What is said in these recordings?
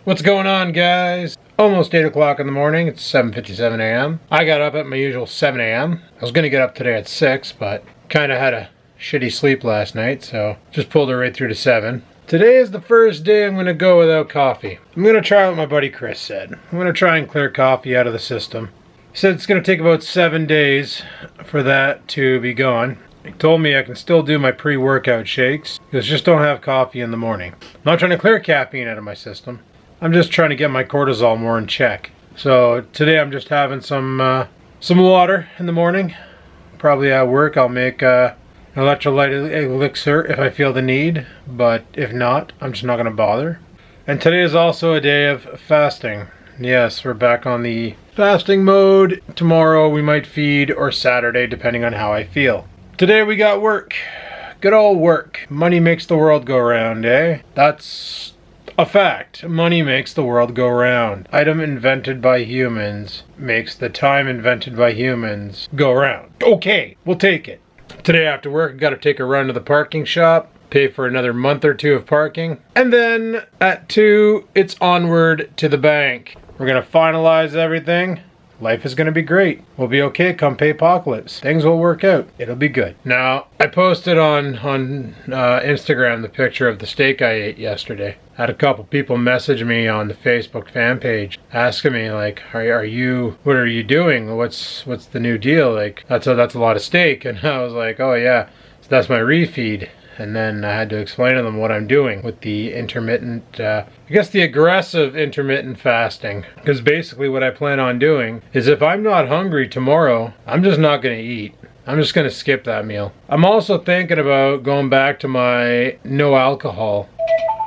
What's going on, guys? Almost 8 o'clock in the morning. It's 7:57 a.m. I got up at my usual 7 a.m. I was going to get up today at 6, but kind of had a shitty sleep last night, so just pulled it right through to 7. Today is the first day I'm going to go without coffee. I'm going to try what my buddy Chris said. I'm going to try and clear coffee out of the system. He said it's going to take about 7 days for that to be gone. He told me I can still do my pre-workout shakes, because just don't have coffee in the morning. I'm not trying to clear caffeine out of my system. I'm just trying to get my cortisol more in check. So today I'm just having some water in the morning. Probably at work I'll make an electrolyte elixir if I feel the need, but if not, I'm just not going to bother. And today is also a day of fasting. Yes, we're back on the fasting mode. Tomorrow we might feed, or Saturday, depending on how I feel. Today we got work. Good old work. Money makes the world go round, eh? That's a fact. Money makes the world go round. Item invented by humans makes the time invented by humans go round. Okay, we'll take it. Today after work, I gotta take a run to the parking shop, pay for another month or two of parking, and then at 2, it's onward to the bank. We're gonna finalize everything. Life is gonna be great. We'll be okay come pay-pocalypse. Things will work out. It'll be good. Now, I posted on Instagram the picture of the steak I ate yesterday. I had a couple people message me on the Facebook fan page asking me like, what are you doing? What's the new deal? Like, that's a lot of steak. And I was like, oh yeah, so that's my refeed. And then I had to explain to them what I'm doing with the intermittent, I guess the aggressive intermittent fasting. Because basically what I plan on doing is if I'm not hungry tomorrow, I'm just not going to eat. I'm just going to skip that meal. I'm also thinking about going back to my no alcohol.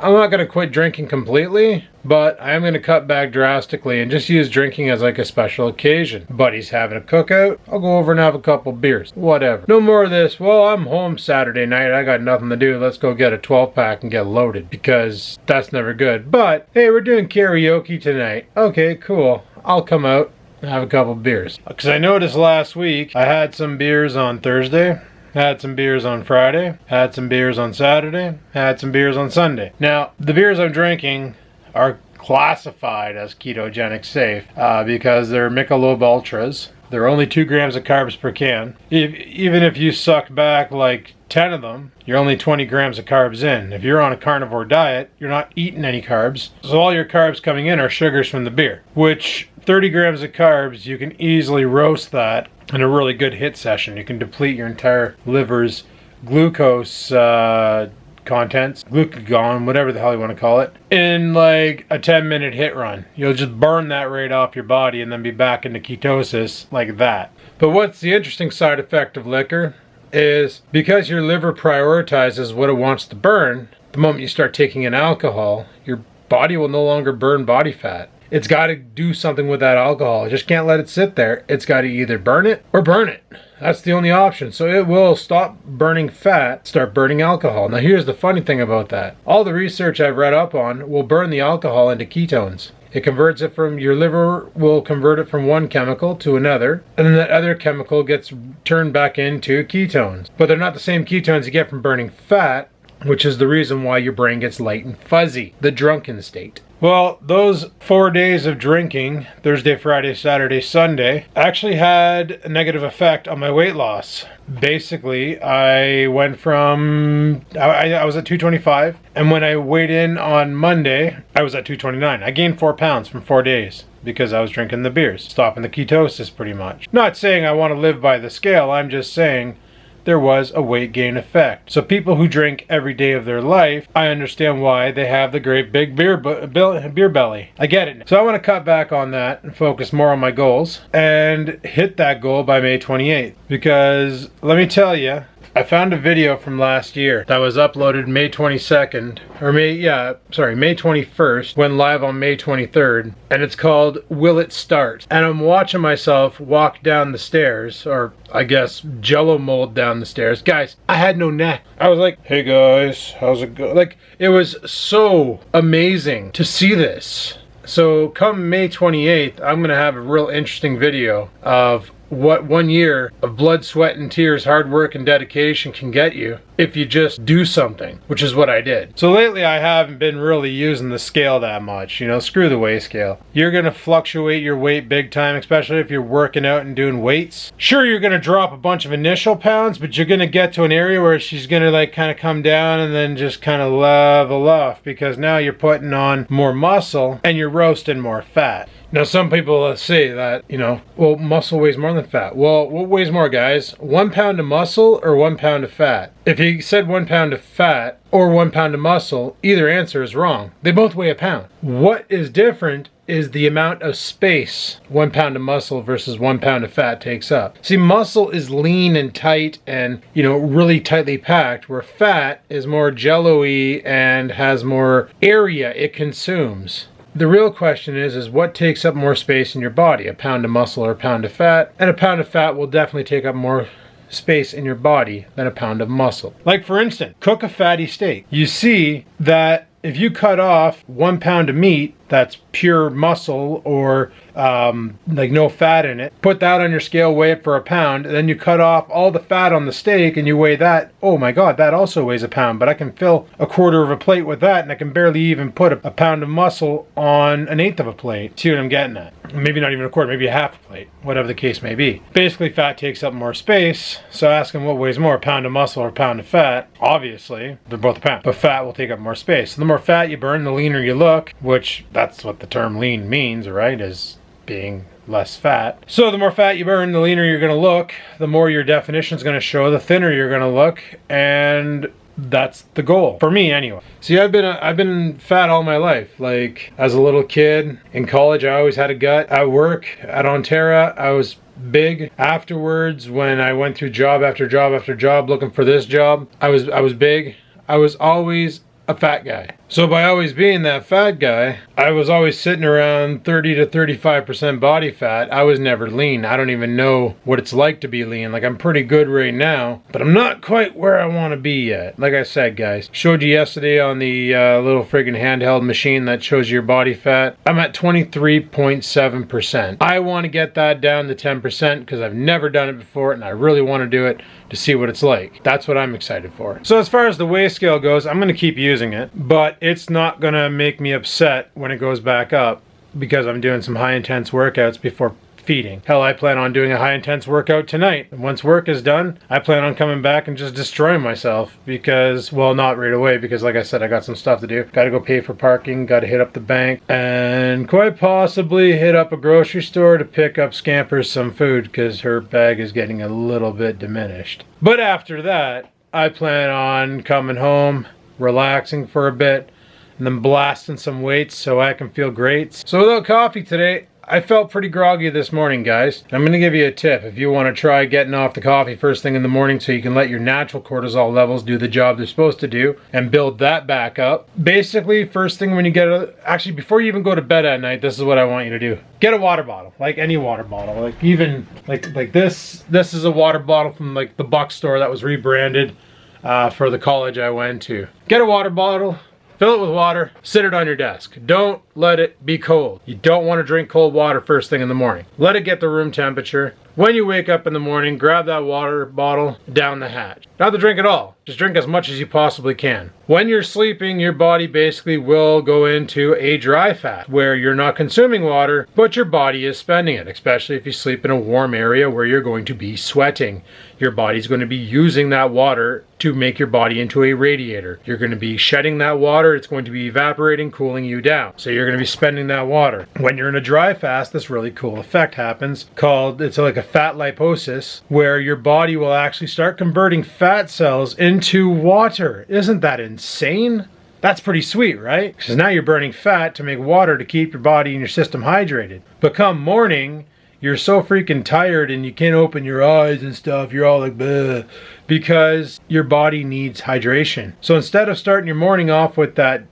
I'm not going to quit drinking completely, but I am going to cut back drastically and just use drinking as like a special occasion. Buddy's having a cookout, I'll go over and have a couple beers. Whatever. No more of this, well, I'm home Saturday night, I got nothing to do, let's go get a 12-pack and get loaded, because that's never good. But, hey, we're doing karaoke tonight. Okay, cool. I'll come out and have a couple beers. Because I noticed last week I had some beers on Thursday, had some beers on Friday, had some beers on Saturday, had some beers on Sunday. Now, the beers I'm drinking are classified as ketogenic safe because they're Michelob Ultras. They're only 2 grams of carbs per can. Even if you suck back like 10 of them, you're only 20 grams of carbs in. If you're on a carnivore diet, you're not eating any carbs. So all your carbs coming in are sugars from the beer, which 30 grams of carbs, you can easily roast that in a really good hit session. You can deplete your entire liver's glucose contents, glucagon, whatever the hell you want to call it, in like a 10-minute hit run. You'll just burn that right off your body and then be back into ketosis like that. But what's the interesting side effect of liquor is because your liver prioritizes what it wants to burn, the moment you start taking in alcohol, your body will no longer burn body fat. It's got to do something with that alcohol. It just can't let it sit there. It's got to either burn it or burn it. That's the only option. So it will stop burning fat, start burning alcohol. Now here's the funny thing about that. All the research I've read up on will burn the alcohol into ketones. It converts it from, your liver will convert it from one chemical to another, and then that other chemical gets turned back into ketones. But they're not the same ketones you get from burning fat, which is the reason why your brain gets light and fuzzy, the drunken state. Well, those 4 days of drinking, Thursday, Friday, Saturday, Sunday, actually had a negative effect on my weight loss. Basically, I went from, I was at 225, and when I weighed in on Monday, I was at 229. I gained 4 pounds from 4 days because I was drinking the beers, stopping the ketosis pretty much. Not saying I want to live by the scale, I'm just saying there was a weight gain effect. So people who drink every day of their life, I understand why they have the great big beer belly. I get it. So I want to cut back on that and focus more on my goals and hit that goal by May 28th. Because let me tell you, I found a video from last year that was uploaded May 22nd, or May 21st, went live on May 23rd, and it's called Will It Start? And I'm watching myself walk down the stairs, or I guess Jello mold down the stairs. Guys, I had no neck. I was like, hey guys, how's it go? Like, it was so amazing to see this. So come May 28th, I'm gonna have a real interesting video of what 1 year of blood, sweat, and tears, hard work, and dedication can get you if you just do something, which is what I did. So lately I haven't been really using the scale that much. You know, screw the weigh scale. You're gonna fluctuate your weight big time, especially if you're working out and doing weights. Sure, you're gonna drop a bunch of initial pounds, but you're gonna get to an area where she's gonna like kind of come down and then just kind of level off, because now you're putting on more muscle and you're roasting more fat. Now, some people say that, you know, well, muscle weighs more than fat. Well, what weighs more, guys? 1 pound of muscle or 1 pound of fat? If you said 1 pound of fat or 1 pound of muscle, either answer is wrong. They both weigh a pound. What is different is the amount of space 1 pound of muscle versus 1 pound of fat takes up. See, muscle is lean and tight and, you know, really tightly packed, where fat is more jello-y and has more area it consumes. The real question is what takes up more space in your body, a pound of muscle or a pound of fat? And a pound of fat will definitely take up more space in your body than a pound of muscle. Like, for instance, cook a fatty steak. You see that if you cut off 1 pound of meat that's pure muscle or like no fat in it, put that on your scale, weigh it for a pound, and then you cut off all the fat on the steak and you weigh that, oh my god, that also weighs a pound, but I can fill a quarter of a plate with that and I can barely even put a pound of muscle on an eighth of a plate. See what I'm getting at? Maybe not even a quarter, maybe a half a plate, whatever the case may be. Basically, fat takes up more space, so ask them what weighs more, a pound of muscle or a pound of fat. Obviously, they're both a pound, but fat will take up more space. So the more fat you burn, the leaner you look, which that's what the term lean means, right, is being less fat. So the more fat you burn, the leaner you're going to look, the more your definition is going to show, the thinner you're going to look, and that's the goal for me anyway. See, I've been fat all my life. Like, as a little kid in college, I always had a gut. At work at Onterra, I was big. Afterwards, when I went through job after job after job looking for this job, I was big. I was always a fat guy. So by always being that fat guy, I was always sitting around 30 to 35% body fat. I was never lean. I don't even know what it's like to be lean. Like, I'm pretty good right now, but I'm not quite where I want to be yet. Like I said, guys, showed you yesterday on the little friggin' handheld machine that shows your body fat. I'm at 23.7%. I want to get that down to 10% because I've never done it before and I really want to do it to see what it's like. That's what I'm excited for. So as far as the weigh scale goes, I'm going to keep using it, but it's not going to make me upset when it goes back up because I'm doing some high intense workouts before feeding. Hell, I plan on doing a high intense workout tonight. And once work is done, I plan on coming back and just destroying myself because, well, not right away because like I said, I got some stuff to do. Got to go pay for parking, got to hit up the bank, and quite possibly hit up a grocery store to pick up Scampers some food because her bag is getting a little bit diminished. But after that, I plan on coming home, relaxing for a bit, and then blasting some weights so I can feel great. So without coffee today, I felt pretty groggy this morning, guys. I'm going to give you a tip if you want to try getting off the coffee first thing in the morning so you can let your natural cortisol levels do the job they're supposed to do and build that back up. Basically, first thing when you actually before you even go to bed at night, this is what I want you to do. Get a water bottle, like any water bottle, like even like this. This is a water bottle from like the Buck store that was rebranded for the college I went to. Get a water bottle. Fill it with water, sit it on your desk. Don't let it be cold. You don't want to drink cold water first thing in the morning. Let it get to room temperature. When you wake up in the morning, grab that water bottle down the hatch. Not to drink it all, just drink as much as you possibly can. When you're sleeping, your body basically will go into a dry fast where you're not consuming water, but your body is spending it, especially if you sleep in a warm area where you're going to be sweating. Your body's going to be using that water to make your body into a radiator. You're going to be shedding that water, it's going to be evaporating, cooling you down. So you're going to be spending that water. When you're in a dry fast, this really cool effect happens called, it's like a fat lipolysis, where your body will actually start converting fat cells into water. Isn't that insane? That's pretty sweet, right? Because now you're burning fat to make water to keep your body and your system hydrated. But come morning, you're so freaking tired and you can't open your eyes and stuff. You're all like, bleh, because your body needs hydration. So instead of starting your morning off with that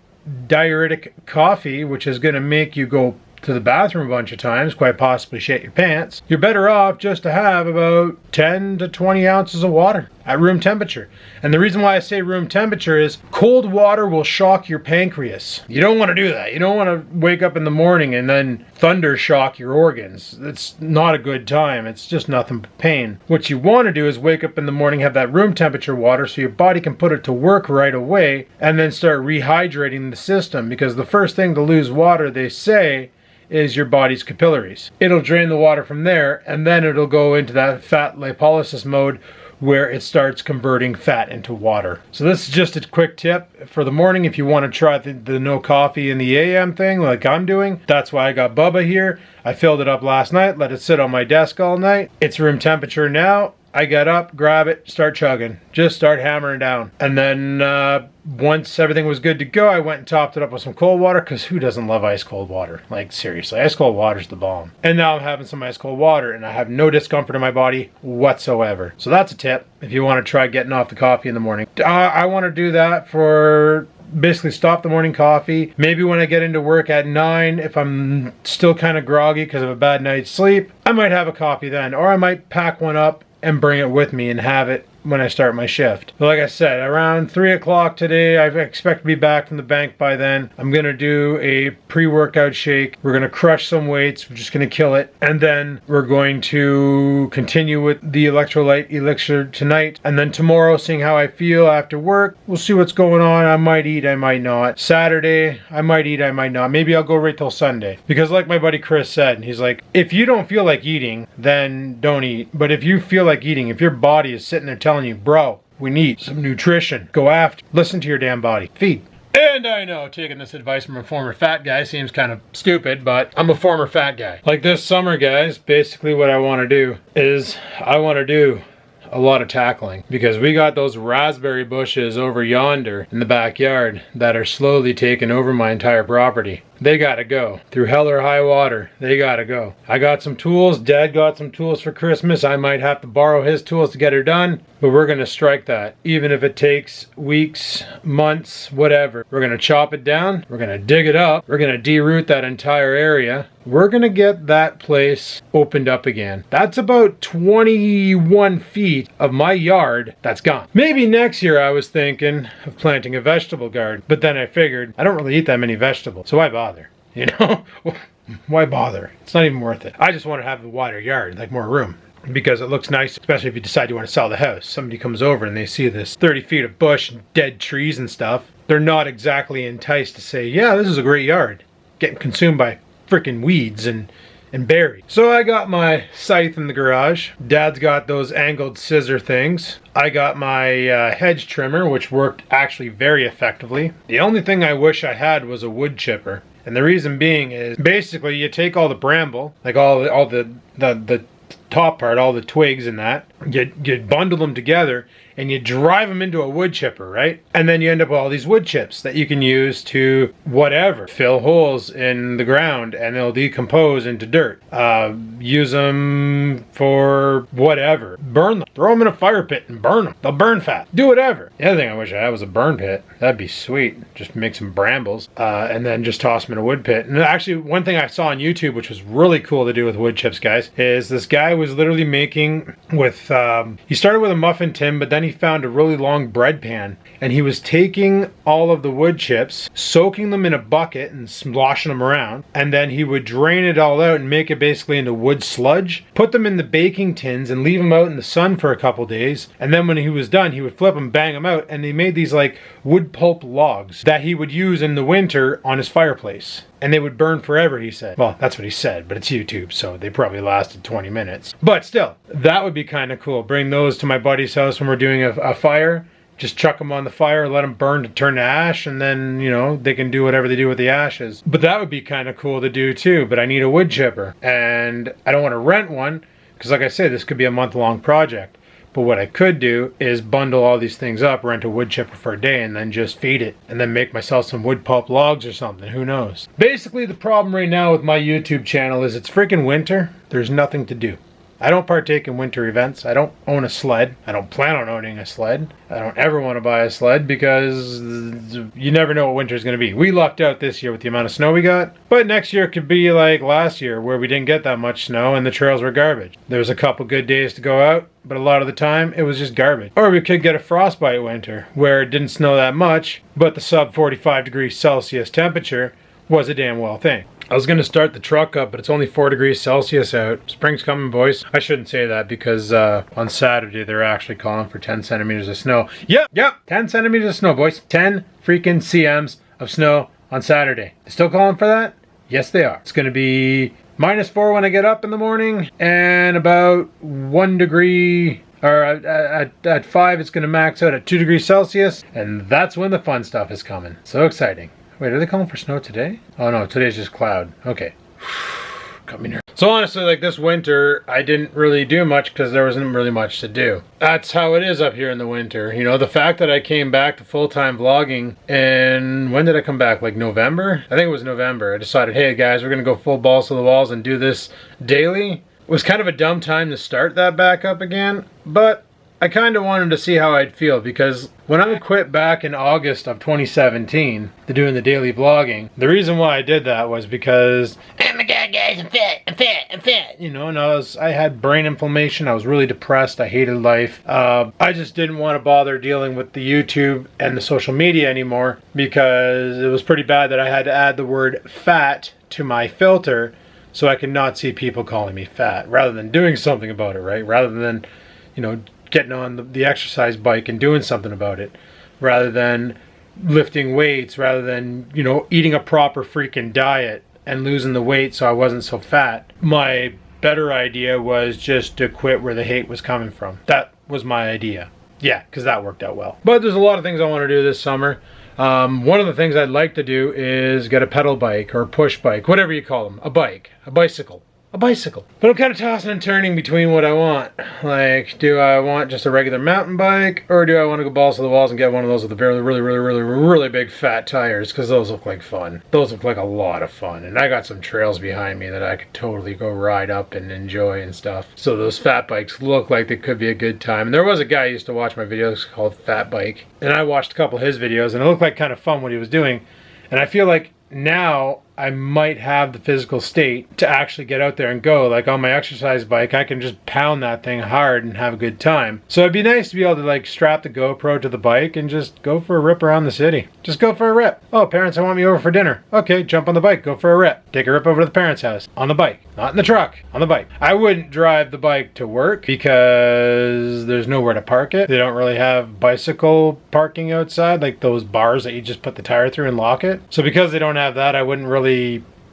diuretic coffee, which is going to make you go to the bathroom a bunch of times, quite possibly shit your pants, you're better off just to have about 10 to 20 ounces of water. at room temperature. And the reason why I say room temperature is cold water will shock your pancreas. You don't want to do that. You don't want to wake up in the morning and then thunder shock your organs. It's not a good time. It's just nothing but pain. What you want to do is wake up in the morning, have that room temperature water so your body can put it to work right away and then start rehydrating the system, because the first thing to lose water, they say, is your body's capillaries. It'll drain the water from there, and then it'll go into that fat lipolysis mode where it starts converting fat into water. So this is just a quick tip for the morning if you want to try the no coffee in the AM thing like I'm doing. That's why I got Bubba here. I filled it up last night, let it sit on my desk all night. It's room temperature now. I get up, grab it, start chugging. Just start hammering down. And then once everything was good to go, I went and topped it up with some cold water, because who doesn't love ice cold water? Like, seriously, ice cold water is the bomb. And now I'm having some ice cold water and I have no discomfort in my body whatsoever. So that's a tip if you want to try getting off the coffee in the morning. I want to do that for basically stop the morning coffee. Maybe when I get into work at 9, if I'm still kind of groggy because of a bad night's sleep, I might have a coffee then, or I might pack one up and bring it with me and have it when I start my shift. But like I said, around 3 o'clock today, I expect to be back from the bank by then. I'm gonna do a pre-workout shake. We're gonna crush some weights. We're just gonna kill it. And then we're going to continue with the electrolyte elixir tonight. And then tomorrow, seeing how I feel after work, we'll see what's going on. I might eat, I might not. Saturday, I might eat, I might not. Maybe I'll go right till Sunday. Because like my buddy Chris said, he's like, if you don't feel like eating, then don't eat. But if you feel like eating, if your body is sitting there telling you, bro, we need some nutrition, go after, listen to your damn body, feed. And I know taking this advice from a former fat guy seems kind of stupid, but I'm a former fat guy. Like this summer, guys, basically what I want to do is I want to do a lot of tackling, because we got those raspberry bushes over yonder in the backyard that are slowly taking over my entire property. They gotta go. Through hell or high water, they gotta go. I got some tools. Dad got some tools for Christmas. I might have to borrow his tools to get her done, but we're gonna strike that. Even if it takes weeks, months, whatever. We're gonna chop it down. We're gonna dig it up. We're gonna de-root that entire area. We're gonna get that place opened up again. That's about 21 feet of my yard that's gone. Maybe next year I was thinking of planting a vegetable garden, but then I figured I don't really eat that many vegetables, so why bother? You know, why bother? It's not even worth it. I just want to have a wider yard, like more room, because it looks nice, especially if you decide you want to sell the house. Somebody comes over and they see this 30 feet of bush and dead trees and stuff. They're not exactly enticed to say, yeah, this is a great yard. Getting consumed by freaking weeds and berries. So I got my scythe in the garage. Dad's got those angled scissor things. I got my hedge trimmer, which worked actually very effectively. The only thing I wish I had was a wood chipper. And the reason being is basically you take all the bramble, like all the top part, all the twigs and that, you bundle them together and you drive them into a wood chipper, right? And then you end up with all these wood chips that you can use to whatever, fill holes in the ground and they'll decompose into dirt. Use them for whatever. Burn them. Throw them in a fire pit and burn them. They'll burn fast. Do whatever. The other thing I wish I had was a burn pit. That'd be sweet. Just make some brambles and then just toss them in a wood pit. And actually, one thing I saw on YouTube, which was really cool to do with wood chips, guys, is this guy was literally making with, he started with a muffin tin, but then he found a really long bread pan, and he was taking all of the wood chips, soaking them in a bucket and sloshing them around, and then he would drain it all out and make it basically into wood sludge, put them in the baking tins and leave them out in the sun for a couple days, and then when he was done he would flip them, bang them out, and they made these like wood pulp logs that he would use in the winter on his fireplace. And they would burn forever, he said. Well, that's what he said, but it's YouTube, so they probably lasted 20 minutes. But still, that would be kind of cool. Bring those to my buddy's house when we're doing a fire. Just chuck them on the fire, let them burn to turn to ash, and then, you know, they can do whatever they do with the ashes. But that would be kind of cool to do too, but I need a wood chipper. And I don't want to rent one, because like I said, this could be a month-long project. But what I could do is bundle all these things up, rent a wood chipper for a day, and then just feed it. And then make myself some wood pulp logs or something. Who knows? Basically, the problem right now with my YouTube channel is it's freaking winter. There's nothing to do. I don't partake in winter events. I don't own a sled. I don't plan on owning a sled. I don't ever want to buy a sled because you never know what winter is going to be. We lucked out this year with the amount of snow we got, but next year could be like last year where we didn't get that much snow and the trails were garbage. There was a couple good days to go out, but a lot of the time it was just garbage. Or we could get a frostbite winter where it didn't snow that much, but the sub 45 degrees Celsius temperature was a damn well thing. I was going to start the truck up, but it's only 4 degrees Celsius out. Spring's coming, boys. I shouldn't say that because on Saturday they're actually calling for 10 centimeters of snow. Yep, 10 centimeters of snow, boys. 10 freaking cms of snow on Saturday. They're still calling for that? Yes, they are. It's going to be -4 when I get up in the morning and about 1 degree, or at 5 it's going to max out at 2 degrees Celsius, and that's when the fun stuff is coming. So exciting. Wait, are they calling for snow today? Oh no, today's just cloud. Okay. Got me nervous. So honestly, like this winter, I didn't really do much because there wasn't really much to do. That's how it is up here in the winter. You know, the fact that I came back to full-time vlogging, and when did I come back? Like November? I think it was November. I decided, hey guys, we're gonna go full balls to the walls and do this daily. It was kind of a dumb time to start that back up again, but I kind of wanted to see how I'd feel because when I quit back in August of 2017 to doing the daily vlogging, the reason why I did that was because, oh my god guys, I'm fat, you know, and I had brain inflammation, I was really depressed, I hated life. I just didn't want to bother dealing with the YouTube and the social media anymore because it was pretty bad that I had to add the word fat to my filter so I could not see people calling me fat rather than doing something about it, right? Rather than, you know, getting on the exercise bike and doing something about it, rather than lifting weights, rather than, you know, eating a proper freaking diet and losing the weight so I wasn't so fat. My better idea was just to quit where the hate was coming from. That was my idea. Yeah, because that worked out well. But there's a lot of things I want to do this summer. One of the things I'd like to do is get a pedal bike or a push bike, whatever you call them, a bicycle. But I'm kind of tossing and turning between what I want. Like, do I want just a regular mountain bike, or do I want to go balls to the walls and get one of those with the really big fat tires? Because those look like fun. Those look like a lot of fun. And I got some trails behind me that I could totally go ride up and enjoy and stuff. So those fat bikes look like they could be a good time. And there was a guy who used to watch my videos called Fat Bike. And I watched a couple of his videos, and it looked like kind of fun what he was doing. And I feel like now I might have the physical state to actually get out there and go. Like on my exercise bike, I can just pound that thing hard and have a good time. So it'd be nice to be able to like strap the GoPro to the bike and just go for a rip around the city. Just go for a rip. Oh, parents, I want me over for dinner. Okay, jump on the bike, go for a rip. Take a rip over to the parents' house. On the bike. Not in the truck. On the bike. I wouldn't drive the bike to work because there's nowhere to park it. They don't really have bicycle parking outside, like those bars that you just put the tire through and lock it. So because they don't have that, I wouldn't really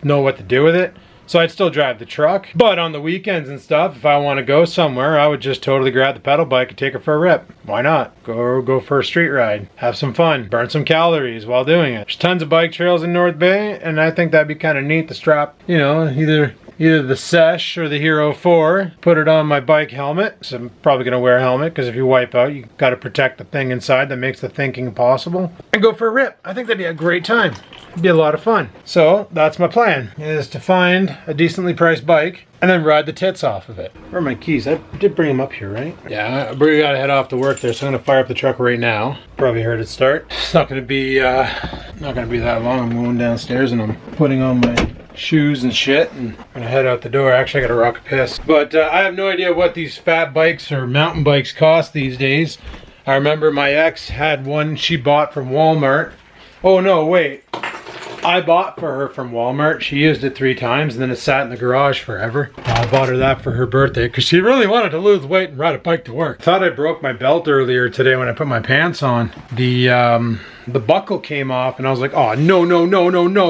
know what to do with it. So I'd still drive the truck. But on the weekends and stuff, if I want to go somewhere, I would just totally grab the pedal bike and take her for a rip. Why not? Go for a street ride. Have some fun. Burn some calories while doing it. There's tons of bike trails in North Bay, and I think that'd be kind of neat to strap, you know, either the Sesh or the Hero 4, put it on my bike helmet. So I'm probably gonna wear a helmet because if you wipe out, you gotta protect the thing inside that makes the thinking possible. And go for a rip. I think that'd be a great time. It'd be a lot of fun. So that's my plan, is to find a decently priced bike and then ride the tits off of it. Where are my keys? I did bring them up here, right? Yeah, we gotta head off to work there, so I'm gonna fire up the truck right now. Probably heard it start. It's not gonna be that long. I'm going downstairs and I'm putting on my shoes and shit and I'm gonna head out the door. Actually, I gotta rock a piss. But I have no idea what these fat bikes or mountain bikes cost these days. I remember my ex had one she bought from Walmart. Oh no, wait. I bought for her from Walmart. She used it 3 times and then it sat in the garage forever. I bought her that for her birthday because she really wanted to lose weight and ride a bike to work. Thought I broke my belt earlier today when I put my pants on. The buckle came off and I was like, oh, no,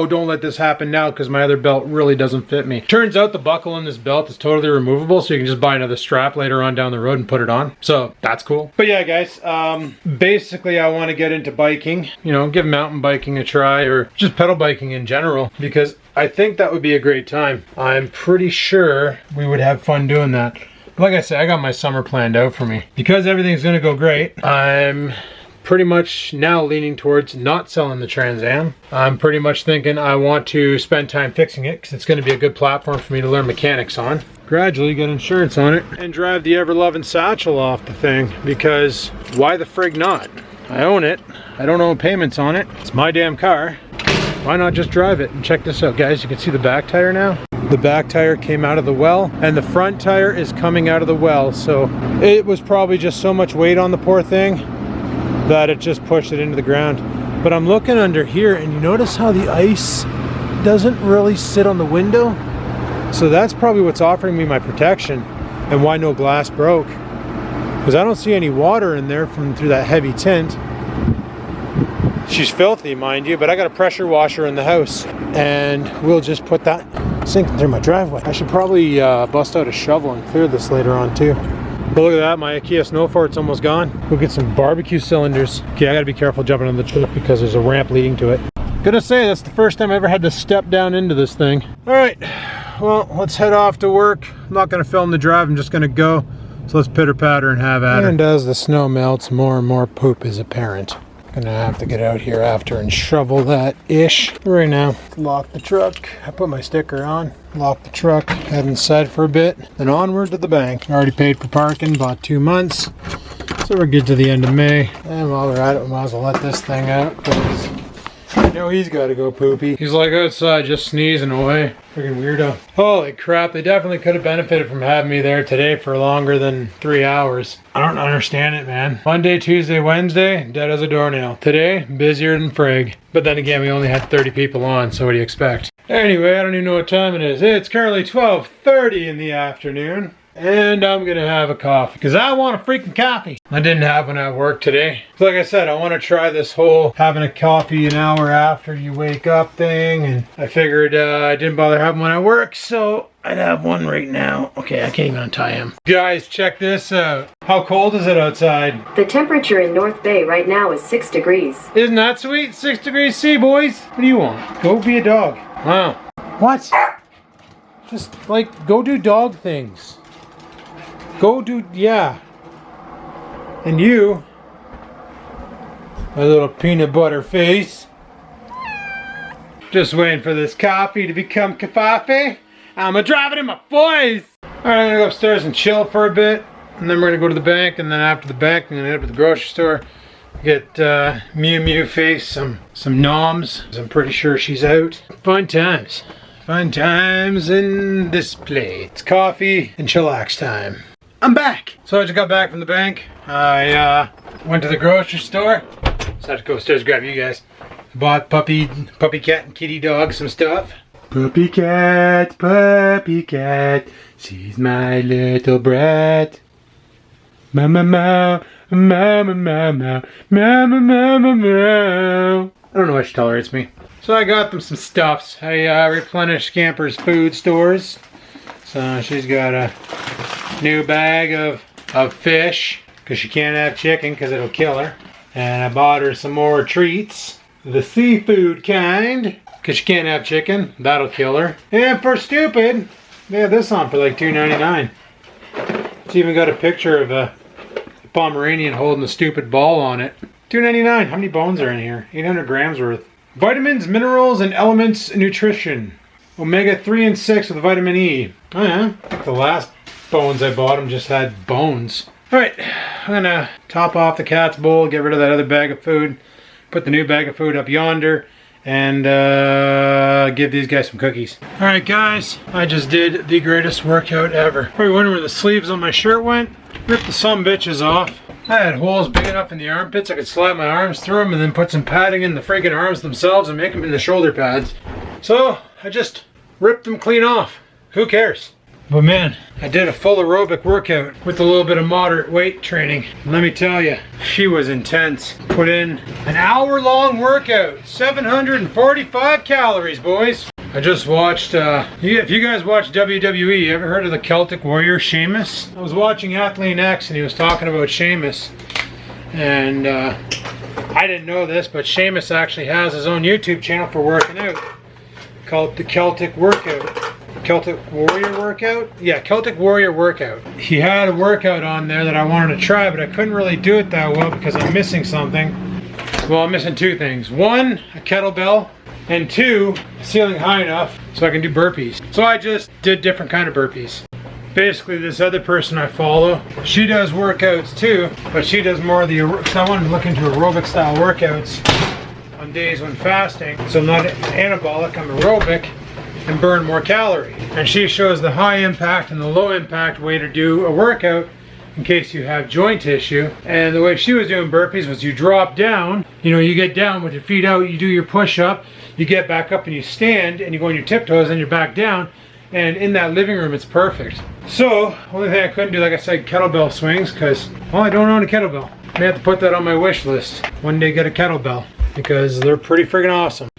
don't let this happen now because my other belt really doesn't fit me. Turns out the buckle in this belt is totally removable, so you can just buy another strap later on down the road and put it on. So that's cool. But yeah, guys, basically I want to get into biking, you know, give mountain biking a try or just pedal biking in general because I think that would be a great time. I'm pretty sure we would have fun doing that. Like I said, I got my summer planned out for me. Because everything's gonna go great, I'm pretty much now leaning towards not selling the Trans Am. I'm pretty much thinking I want to spend time fixing it because it's going to be a good platform for me to learn mechanics on. Gradually get insurance on it and drive the ever-loving satchel off the thing, because why the frig not? I own it. I don't own payments on it. It's my damn car. Why not just drive it? And check this out, guys. You can see the back tire now. The back tire came out of the well and the front tire is coming out of the well. So it was probably just so much weight on the poor thing that it just pushed it into the ground. But I'm looking under here and you notice how the ice doesn't really sit on the window? So that's probably what's offering me my protection and why no glass broke. Because I don't see any water in there from through that heavy tint. She's filthy, mind you, but I got a pressure washer in the house and we'll just put that sinking through my driveway. I should probably bust out a shovel and clear this later on too. But look at that, my IKEA snow fort's almost gone. We'll get some barbecue cylinders. Okay, I gotta be careful jumping on the truck because there's a ramp leading to it. Gonna say that's the first time I ever had to step down into this thing. All right, well, let's head off to work. I'm not gonna film the drive, I'm just gonna go. So let's pitter patter and have at it. And as the snow melts, more and more poop is apparent. Gonna have to get out here after and shovel that ish. Right now, lock the truck. I put my sticker on, lock the truck, head inside for a bit, then onward to the bank. I already paid for parking, bought 2 months. So we're good to the end of May. And while we're at it, we might as well let this thing out because I know he's got to go poopy. He's like outside just sneezing away. Freaking weirdo. Holy crap, they definitely could have benefited from having me there today for longer than 3 hours. I don't understand it, man. Monday, Tuesday, Wednesday, dead as a doornail. Today, busier than frig. But then again, we only had 30 people on, so what do you expect? Anyway, I don't even know what time it is. It's currently 12:30 in the afternoon. And I'm gonna have a coffee because I want a freaking coffee. I didn't have one at work today. Like I said, I want to try this whole having a coffee an hour after you wake up thing, and I figured I didn't bother having one at work, so I'd have one right now. Okay, I can't even untie him. Guys, check this out. How cold is it outside? The temperature in North Bay right now is 6 degrees. Isn't that sweet? 6 degrees C, boys. What do you want? Go be a dog. Wow. What? Just like go do dog things. Go do, yeah. And you, my little peanut butter face. Just waiting for this coffee to become kafafe. I'm gonna drive it in my voice. Alright, I'm gonna go upstairs and chill for a bit. And then we're gonna go to the bank. And then after the bank, I'm gonna head up to the grocery store. Get Mew Mew face some noms. I'm pretty sure she's out. Fun times. Fun times in this place. It's coffee and chillax time. I'm back. So I just got back from the bank. I went to the grocery store. So I had to go upstairs and grab you guys. Bought puppy cat and kitty dog some stuff. Puppy cat, she's my little brat. Mama meow, mama meow, mama meow, mama meow. I don't know why she tolerates me. So I got them some stuffs. I replenished Scamper's food stores. So she's got a new bag of fish because she can't have chicken because it'll kill her. And I bought her some more treats, the seafood kind, because she can't have chicken, that'll kill her. And for stupid, they have this on for like $2.99. It's even got a picture of a Pomeranian holding a stupid ball on it. $2.99. How many bones are in here? 800 grams worth. Vitamins, minerals, and elements nutrition. Omega-3 and 6 with vitamin E. Oh yeah, I think the last bones I bought them just had bones. Alright, I'm gonna top off the cat's bowl, get rid of that other bag of food, put the new bag of food up yonder, and give these guys some cookies. Alright guys, I just did the greatest workout ever. Probably wondering where the sleeves on my shirt went. Ripped the sumbitches off. I had holes big enough in the armpits I could slide my arms through them and then put some padding in the freaking arms themselves and make them into shoulder pads. So I just ripped them clean off. Who cares? But man, I did a full aerobic workout with a little bit of moderate weight training. And let me tell you, she was intense. Put in an hour-long workout, 745 calories, boys. I just watched, if you guys watch WWE, you ever heard of the Celtic Warrior, Sheamus? I was watching Athlean X and he was talking about Sheamus. And I didn't know this, but Sheamus actually has his own YouTube channel for working out called The Celtic Workout. Celtic Warrior workout? Yeah, Celtic Warrior workout. He had a workout on there that I wanted to try, but I couldn't really do it that well because I'm missing something. Well, I'm missing two things. One, a kettlebell, and two, ceiling high enough so I can do burpees. So I just did different kind of burpees. Basically, this other person I follow, she does workouts too, but she does more of the, so I wanted to look into aerobic style workouts on days when fasting. So I'm not anabolic, I'm aerobic, and burn more calories. And she shows the high impact and the low impact way to do a workout in case you have joint issue. And the way she was doing burpees was you drop down, you know, you get down with your feet out, you do your push up, you get back up and you stand and you go on your tiptoes and you're back down. And in that living room, it's perfect. So, only thing I couldn't do, like I said, kettlebell swings, because, well, I don't own a kettlebell. May have to put that on my wish list. One day get a kettlebell, because they're pretty friggin' awesome.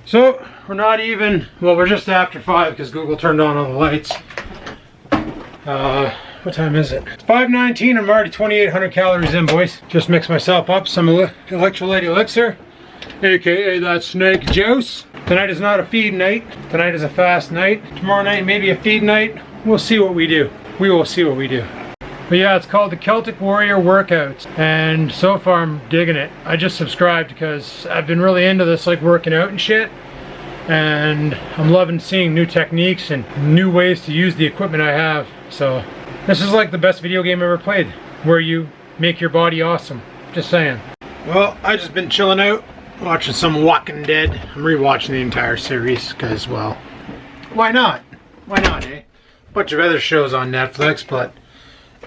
So, we're not even, well, we're just after 5, because Google turned on all the lights. What time is it? It's 5:19, I'm already 2,800 calories in, boys. Just mixed myself up some electrolyte elixir, aka that snake juice. Tonight is not a feed night. Tonight is a fast night. Tomorrow night maybe a feed night. We'll see what we do. We will see what we do. But yeah, it's called the Celtic Warrior Workouts. And so far I'm digging it. I just subscribed because I've been really into this, like working out and shit. And I'm loving seeing new techniques and new ways to use the equipment I have. So this is like the best video game ever played, where you make your body awesome. Just saying. Well, I just been chilling out, watching some Walking Dead. I'm rewatching the entire series because, well, why not? Why not, eh? Bunch of other shows on Netflix, but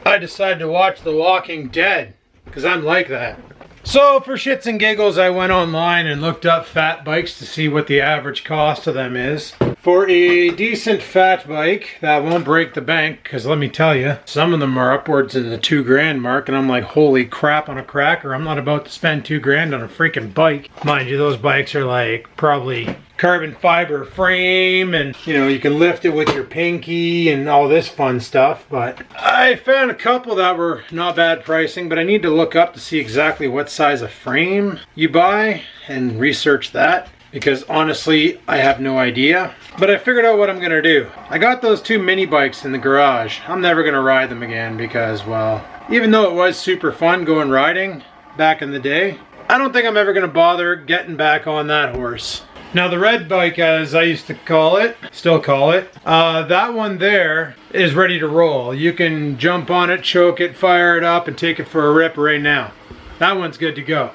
I decided to watch The Walking Dead because I'm like that. So for shits and giggles, I went online and looked up fat bikes to see what the average cost of them is. For a decent fat bike that won't break the bank, because let me tell you, some of them are upwards in the $2,000 mark, and I'm like, holy crap on a cracker, I'm not about to spend $2,000 on a freaking bike. Mind you, those bikes are like probably carbon fiber frame, and you know, you can lift it with your pinky and all this fun stuff. But I found a couple that were not bad pricing, but I need to look up to see exactly what size of frame you buy and research that, because honestly I have no idea. But I figured out what I'm gonna do. I got those two mini bikes in the garage. I'm never gonna ride them again because, well, even though it was super fun going riding back in the day, I don't think I'm ever gonna bother getting back on that horse. Now the red bike, as I used to call it, still call it, that one there is ready to roll. You can jump on it, choke it, fire it up, and take it for a rip right now. That one's good to go.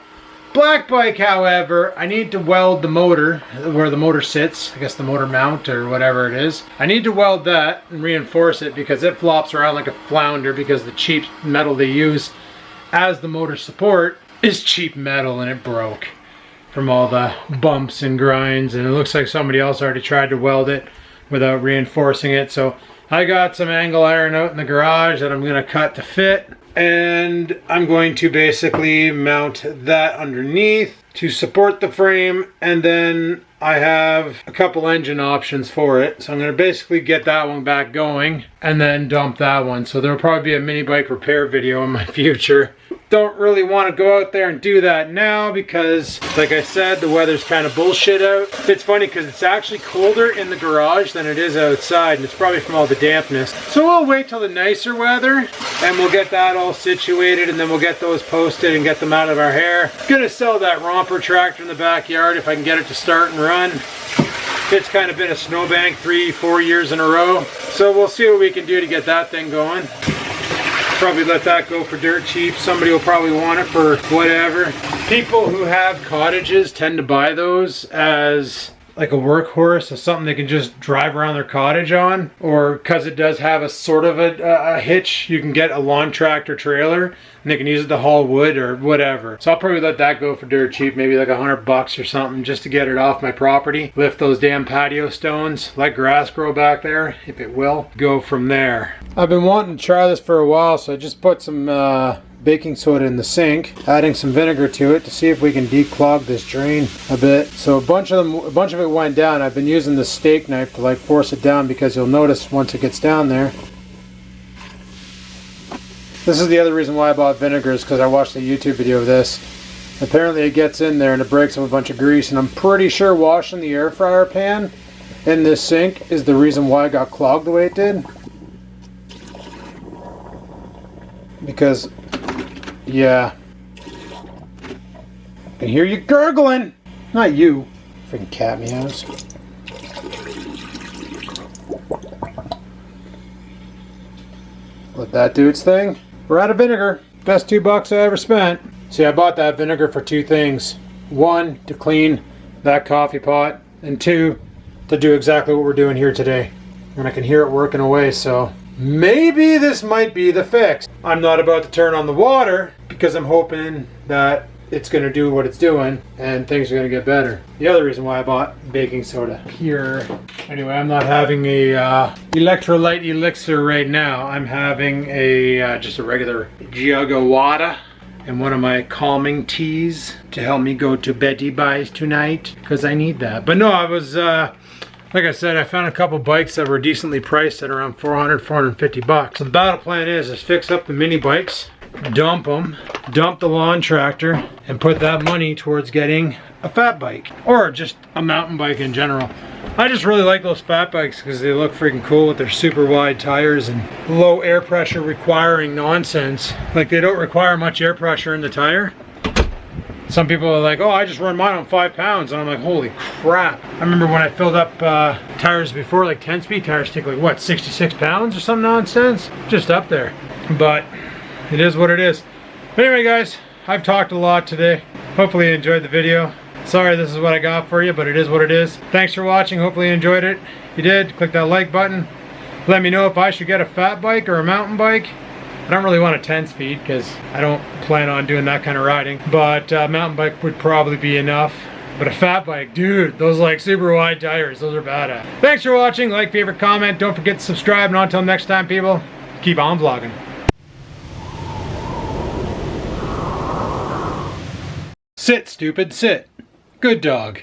Black bike, however, I need to weld the motor, where the motor sits, I guess the motor mount or whatever it is. I need to weld that and reinforce it because it flops around like a flounder because the cheap metal they use as the motor support is cheap metal and it broke from all the bumps and grinds, and it looks like somebody else already tried to weld it without reinforcing it. So I got some angle iron out in the garage that I'm going to cut to fit, and I'm going to basically mount that underneath to support the frame, and then I have a couple engine options for it. So I'm going to basically get that one back going and then dump that one. So there will probably be a mini bike repair video in my future. Don't really want to go out there and do that now because, like I said, the weather's kind of bullshit out. It's funny because it's actually colder in the garage than it is outside, and it's probably from all the dampness. So we'll wait till the nicer weather and we'll get that all situated, and then we'll get those posted and get them out of our hair. Gonna sell that romper tractor in the backyard if I can get it to start and run. It's kind of been a snowbank 3-4 years in a row. So we'll see what we can do to get that thing going. Probably let that go for dirt cheap. Somebody will probably want it for whatever. People who have cottages tend to buy those as like a workhorse, as something they can just drive around their cottage on, or because it does have a sort of a hitch, you can get a lawn tractor trailer and they can use it to haul wood or whatever. So I'll probably let that go for dirt cheap, maybe like $100 or something, just to get it off my property. Lift those damn patio stones, let grass grow back there if it will. Go from there. I've been wanting to try this for a while, so I just put some baking soda in the sink, adding some vinegar to it to see if we can declog this drain a bit. So a bunch of it went down. I've been using the steak knife to like force it down, because you'll notice once it gets down there. This is the other reason why I bought vinegar, is because I watched a YouTube video of this. Apparently it gets in there and it breaks up a bunch of grease, and I'm pretty sure washing the air fryer pan in this sink is the reason why it got clogged the way it did. Because, yeah. I can hear you gurgling. Not you. Freaking cat meows. Let that do its thing. We're out of vinegar. Best $2 I ever spent. See, I bought that vinegar for two things. One, to clean that coffee pot. And two, to do exactly what we're doing here today. And I can hear it working away, so maybe this might be the fix. I'm not about to turn on the water because I'm hoping that it's going to do what it's doing and things are going to get better. The other reason why I bought baking soda here. Anyway, I'm not having a electrolyte elixir right now. I'm having a just a regular jug of water and one of my calming teas to help me go to beddy buys tonight because I need that. But no, I was like I said, I found a couple bikes that were decently priced at around $400, $450. So the battle plan is fix up the mini bikes, dump them, dump the lawn tractor, and put that money towards getting a fat bike or just a mountain bike in general. I just really like those fat bikes because they look freaking cool with their super wide tires and low air pressure requiring nonsense. Like, they don't require much air pressure in the tire. Some people are like, oh, I just run mine on 5 pounds. And I'm like, holy crap. I remember when I filled up tires before, like 10-speed tires take like, what, 66 pounds or some nonsense? Just up there. But it is what it is. But anyway, guys, I've talked a lot today. Hopefully you enjoyed the video. Sorry this is what I got for you, but it is what it is. Thanks for watching. Hopefully you enjoyed it. If you did, click that like button. Let me know if I should get a fat bike or a mountain bike. I don't really want a 10-speed because I don't plan on doing that kind of riding. But mountain bike would probably be enough. But a fat bike, dude, those like super wide tires, those are badass. Thanks for watching. Like, favorite, comment. Don't forget to subscribe. And until next time, people, keep on vlogging. Sit, stupid, sit. Good dog.